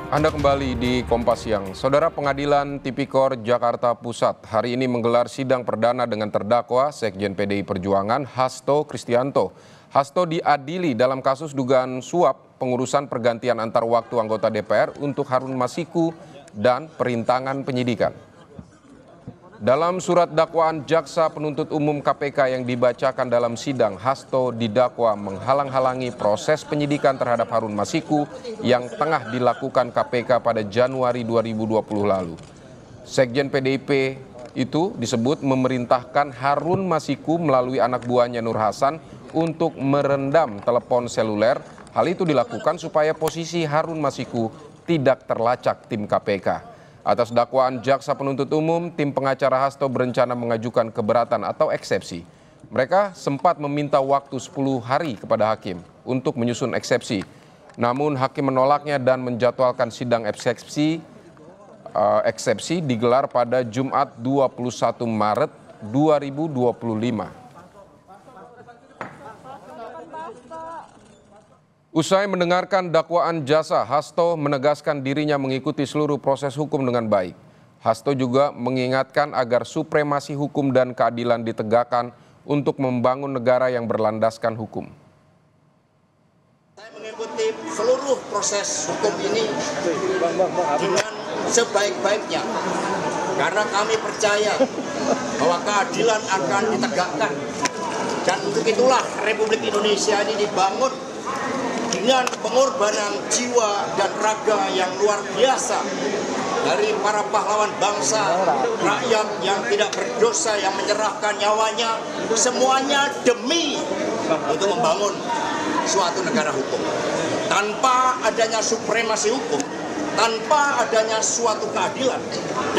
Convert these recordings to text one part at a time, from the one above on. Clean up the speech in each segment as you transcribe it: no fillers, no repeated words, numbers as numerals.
Anda kembali di Kompas Siang. Saudara, Pengadilan Tipikor Jakarta Pusat hari ini menggelar sidang perdana dengan terdakwa Sekjen PDI Perjuangan Hasto Kristianto. Hasto diadili dalam kasus dugaan suap pengurusan pergantian antar waktu anggota DPR untuk Harun Masiku dan perintangan penyidikan. Dalam surat dakwaan Jaksa Penuntut Umum KPK yang dibacakan dalam sidang, Hasto didakwa menghalang-halangi proses penyidikan terhadap Harun Masiku yang tengah dilakukan KPK pada Januari 2020 lalu. Sekjen PDIP itu disebut memerintahkan Harun Masiku melalui anak buahnya Nur Hasan untuk merendam telepon seluler. Hal itu dilakukan supaya posisi Harun Masiku tidak terlacak tim KPK. Atas dakwaan Jaksa Penuntut Umum, tim pengacara Hasto berencana mengajukan keberatan atau eksepsi. Mereka sempat meminta waktu 10 hari kepada hakim untuk menyusun eksepsi. Namun hakim menolaknya dan menjadwalkan sidang eksepsi digelar pada Jumat 21 Maret 2025. Usai mendengarkan dakwaan Jaksa, Hasto menegaskan dirinya mengikuti seluruh proses hukum dengan baik. Hasto juga mengingatkan agar supremasi hukum dan keadilan ditegakkan untuk membangun negara yang berlandaskan hukum. Saya mengikuti seluruh proses hukum ini dengan sebaik-baiknya, karena kami percaya bahwa keadilan akan ditegakkan. Dan untuk itulah Republik Indonesia ini dibangun dengan pengorbanan jiwa dan raga yang luar biasa dari para pahlawan bangsa, rakyat yang tidak berdosa yang menyerahkan nyawanya, semuanya demi untuk membangun suatu negara hukum. Tanpa adanya supremasi hukum, tanpa adanya suatu keadilan,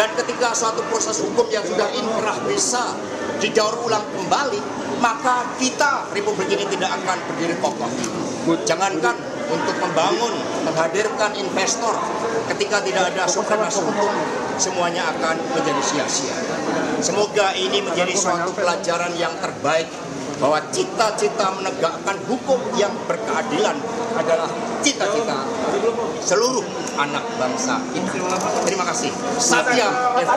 dan ketika suatu proses hukum yang sudah inkrah bisa didaur ulang kembali, maka kita Republik ini tidak akan berdiri kokoh. Jangankan untuk membangun, menghadirkan investor, ketika tidak ada supremasi hukum, semuanya akan menjadi sia-sia. Semoga ini menjadi suatu pelajaran yang terbaik, bahwa cita-cita menegakkan hukum yang berkeadilan adalah cita-cita seluruh anak bangsa kita. Terima kasih. Satyam Eva.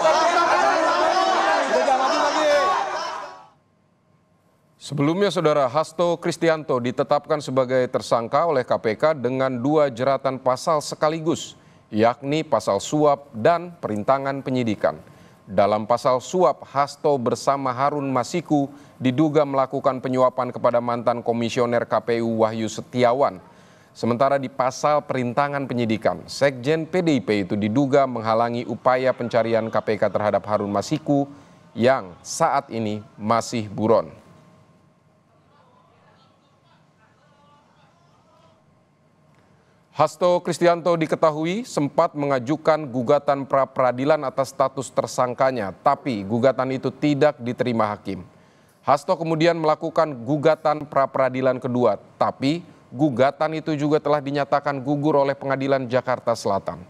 Sebelumnya, Saudara, Hasto Kristianto ditetapkan sebagai tersangka oleh KPK dengan 2 jeratan pasal sekaligus, yakni pasal suap dan perintangan penyidikan. Dalam pasal suap, Hasto bersama Harun Masiku diduga melakukan penyuapan kepada mantan komisioner KPU Wahyu Setiawan. Sementara di pasal perintangan penyidikan, Sekjen PDIP itu diduga menghalangi upaya pencarian KPK terhadap Harun Masiku yang saat ini masih buron. Hasto Kristianto diketahui sempat mengajukan gugatan pra-peradilan atas status tersangkanya, tapi gugatan itu tidak diterima hakim. Hasto kemudian melakukan gugatan pra-peradilan kedua, tapi gugatan itu juga telah dinyatakan gugur oleh Pengadilan Jakarta Selatan.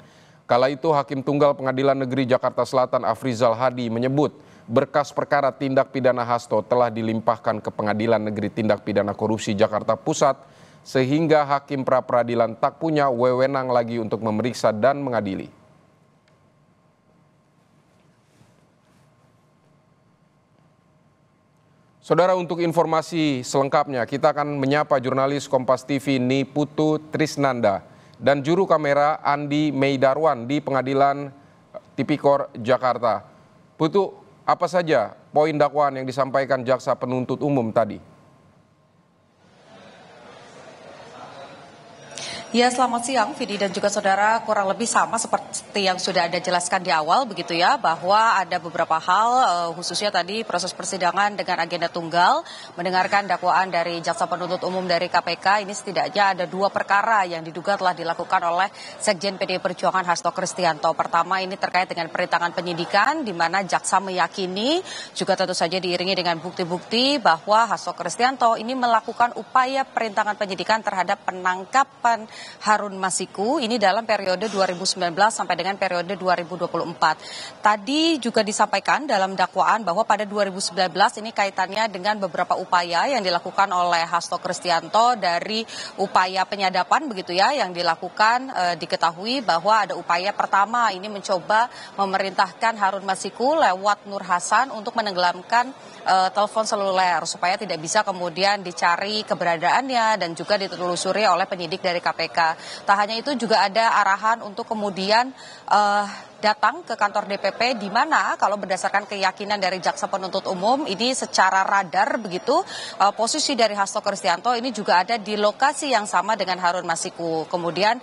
Kala itu Hakim Tunggal Pengadilan Negeri Jakarta Selatan Afrizal Hadi menyebut berkas perkara tindak pidana Hasto telah dilimpahkan ke Pengadilan Negeri Tindak Pidana Korupsi Jakarta Pusat, sehingga hakim pra-peradilan tak punya wewenang lagi untuk memeriksa dan mengadili. Saudara, untuk informasi selengkapnya kita akan menyapa jurnalis Kompas TV Niputu Trisnanda dan juru kamera Andi Meidarwan di Pengadilan Tipikor Jakarta. Putu, apa saja poin dakwaan yang disampaikan Jaksa Penuntut Umum tadi? Ya, selamat siang Vidi dan juga saudara, kurang lebih sama seperti yang sudah Anda jelaskan di awal begitu ya, bahwa ada beberapa hal khususnya tadi proses persidangan dengan agenda tunggal, mendengarkan dakwaan dari Jaksa Penuntut Umum dari KPK. Ini setidaknya ada 2 perkara yang diduga telah dilakukan oleh Sekjen PDI Perjuangan Hasto Kristianto. Pertama, ini terkait dengan perintangan penyidikan, di mana jaksa meyakini juga tentu saja diiringi dengan bukti-bukti bahwa Hasto Kristianto ini melakukan upaya perintangan penyidikan terhadap penangkapan Harun Masiku ini dalam periode 2019 sampai dengan periode 2024. Tadi juga disampaikan dalam dakwaan bahwa pada 2019 ini kaitannya dengan beberapa upaya yang dilakukan oleh Hasto Kristianto dari upaya penyadapan begitu ya yang dilakukan, diketahui bahwa ada upaya pertama ini mencoba memerintahkan Harun Masiku lewat Nur Hasan untuk menenggelamkan telepon seluler supaya tidak bisa kemudian dicari keberadaannya dan juga ditelusuri oleh penyidik dari KPK. Tak hanya itu juga ada arahan untuk kemudian datang ke kantor DPP di mana kalau berdasarkan keyakinan dari jaksa penuntut umum ini secara radar begitu posisi dari Hasto Kristianto ini juga ada di lokasi yang sama dengan Harun Masiku. Kemudian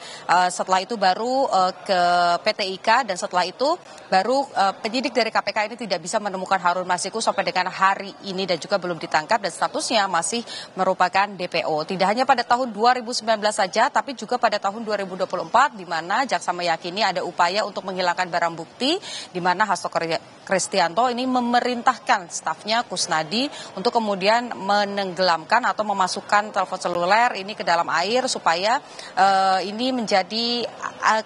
setelah itu baru ke PT IKA dan setelah itu baru penyidik dari KPK ini tidak bisa menemukan Harun Masiku sampai dengan hari ini dan juga belum ditangkap dan statusnya masih merupakan DPO. Tidak hanya pada tahun 2019 saja tapi juga pada tahun 2024 di mana jaksa meyakini ada upaya untuk menghilangkan barang bukti di mana Hasto Kristianto ini memerintahkan stafnya Kusnadi untuk kemudian menenggelamkan atau memasukkan telepon seluler ini ke dalam air supaya ini menjadi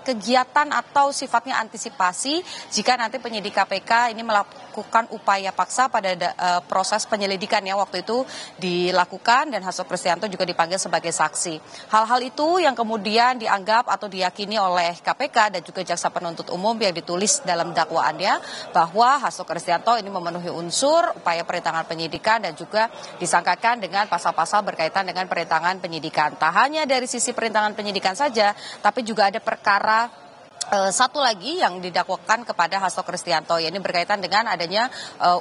kegiatan atau sifatnya antisipasi jika nanti penyidik KPK ini melakukan upaya paksa pada proses penyelidikan ya waktu itu dilakukan dan Hasto Kristianto juga dipanggil sebagai saksi. Hal-hal itu yang kemudian dianggap atau diyakini oleh KPK dan juga jaksa penuntut umum yang ditulis dalam dakwaannya bahwa Hasto Kristianto ini memenuhi unsur upaya perintangan penyidikan dan juga disangkakan dengan pasal-pasal berkaitan dengan perintangan penyidikan. Tak hanya dari sisi perintangan penyidikan saja, tapi juga ada perkara satu lagi yang didakwakan kepada Hasto Kristianto, ini berkaitan dengan adanya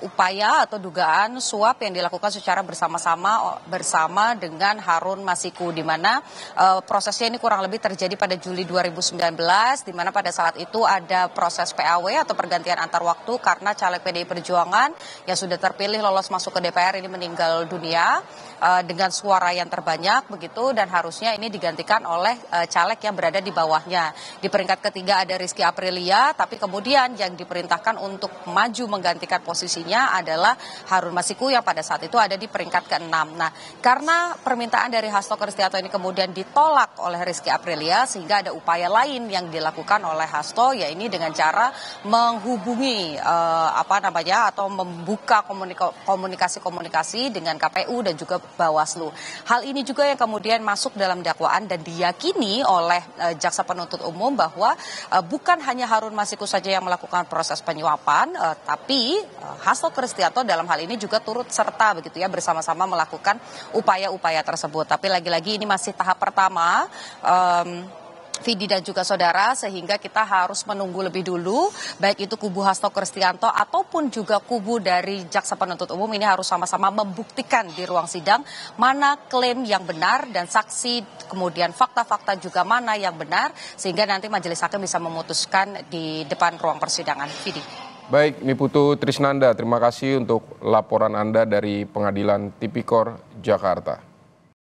upaya atau dugaan suap yang dilakukan secara bersama dengan Harun Masiku, di mana prosesnya ini kurang lebih terjadi pada Juli 2019, di mana pada saat itu ada proses PAW atau pergantian antar waktu karena caleg PDI Perjuangan yang sudah terpilih lolos masuk ke DPR ini meninggal dunia dengan suara yang terbanyak begitu dan harusnya ini digantikan oleh caleg yang berada di bawahnya. Di peringkat ketiga ada Rizky Aprilia, tapi kemudian yang diperintahkan untuk maju menggantikan posisinya adalah Harun Masiku yang pada saat itu ada di peringkat ke-6. Nah, karena permintaan dari Hasto Kristianto ini kemudian ditolak oleh Rizky Aprilia sehingga ada upaya lain yang dilakukan oleh Hasto, yaitu dengan cara menghubungi atau membuka komunikasi dengan KPU dan juga Bawaslu. Hal ini juga yang kemudian masuk dalam dakwaan dan diyakini oleh jaksa penuntut umum bahwa bukan hanya Harun Masiku saja yang melakukan proses penyuapan, tapi Hasto Kristianto dalam hal ini juga turut serta begitu ya bersama-sama melakukan upaya-upaya tersebut. Tapi lagi-lagi ini masih tahap pertama. Vidi dan juga saudara, sehingga kita harus menunggu lebih dulu, baik itu kubu Hasto Kristianto ataupun juga kubu dari jaksa penuntut umum ini harus sama-sama membuktikan di ruang sidang mana klaim yang benar dan saksi, kemudian fakta-fakta juga mana yang benar, sehingga nanti majelis hakim bisa memutuskan di depan ruang persidangan. Vidi. Baik, Niputu Trisnanda, terima kasih untuk laporan Anda dari Pengadilan Tipikor Jakarta.